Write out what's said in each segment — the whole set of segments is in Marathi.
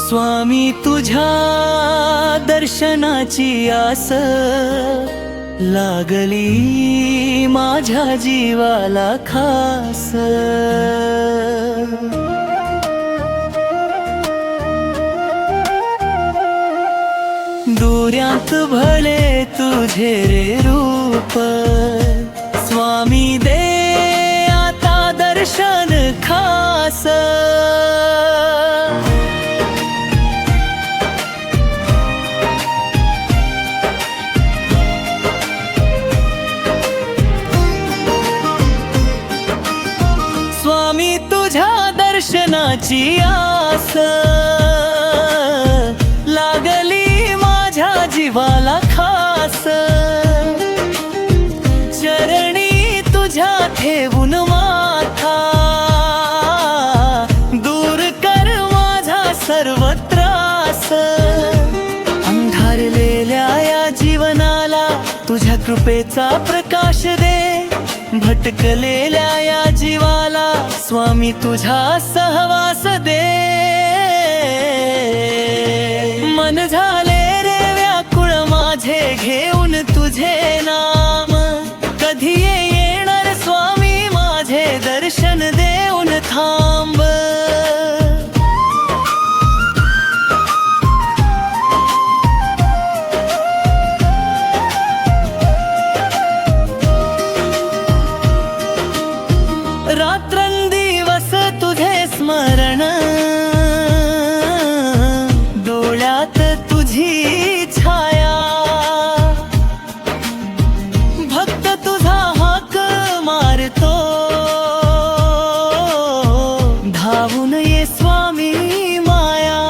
स्वामी तुझ्या दर्शनाची आस लागली माझ्या जीवाला खास। दुऱ्यात भले तुझे रे रूप स्वामी दे आता दर्शन खास। स्वामी तुझ्या दर्शनाची आस लागली माझ्या जीवाला खास। चरणी तुझ्या ठेवून माथा दूर कर माझा सर्व त्रास। अंधारलेल्या या जीवनाला तुझ्या कृपेचा प्रकाश दे। भटकलेल्या या जीवाला स्वामी तुझा सहवास दे। मन झाले रे व्याकुळ माझे घेऊन तुझे नाम। कधी येणार स्वामी माझे दर्शन देऊन थांब। रात्रंदिवस तुझे स्मरण डोळ्यात तुझी छाया। भक्त तुझा हाक मारतो धावून ये स्वामी माया।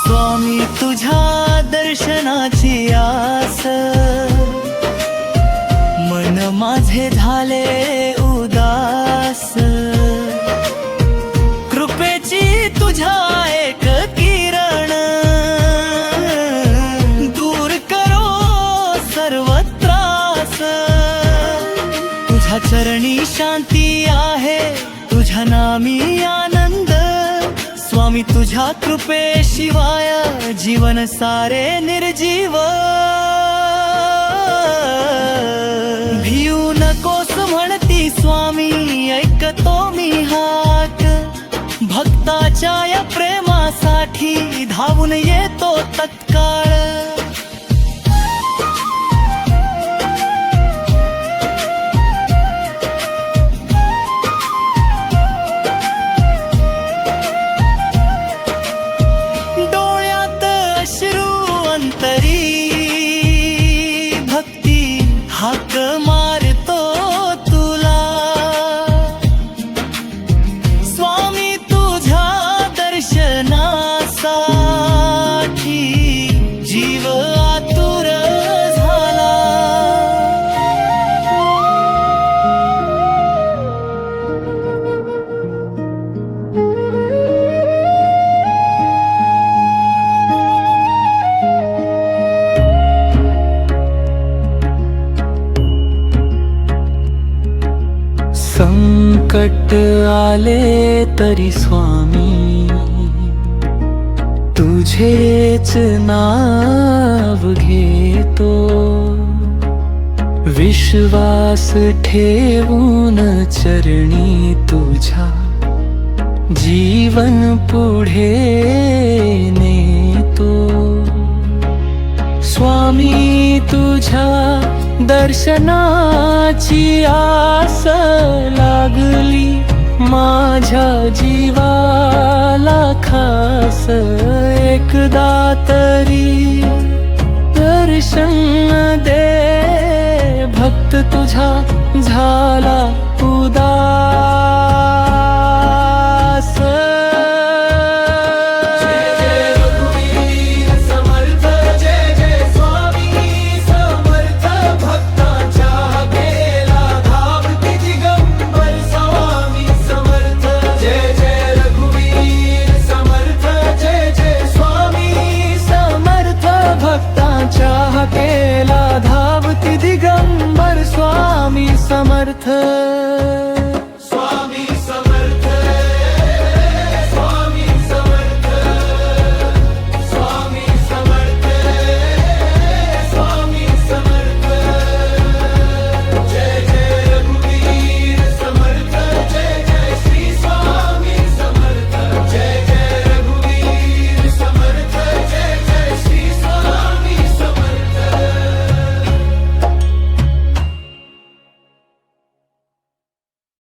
स्वामी तुझ्या दर्शनाची आस मन माझे झाले उदास। कृपेची तुझ्या एक किरण दूर करो सर्व त्रास। तुझ्या चरणी शांती आहे तुझ्या नामी आनंद। स्वामी तुझ्या कृपेशिवाय जीवन सारे निर्जीव। भिऊ नकोस म्हणती स्वामी ऐकतो मी हाक। भक्ताच्या या प्रेमासाठी धावून येतो तत्काळ। डोळ्यात अश्रू अंतरी हाक मारतो तुला। स्वामी तुझ्या दर्शनासाठी जीव आतुर झाला। संकट आले तरी स्वामी तुझेच नाव घेतो। विश्वास ठेवून चरणी तुझ्या जीवन पुढे नेतो। स्वामी तुझ्या दर्शनाची आस लागली माझ्या जीवाला खास। एकदा तरी दर्शन दे भक्त तुझा झाला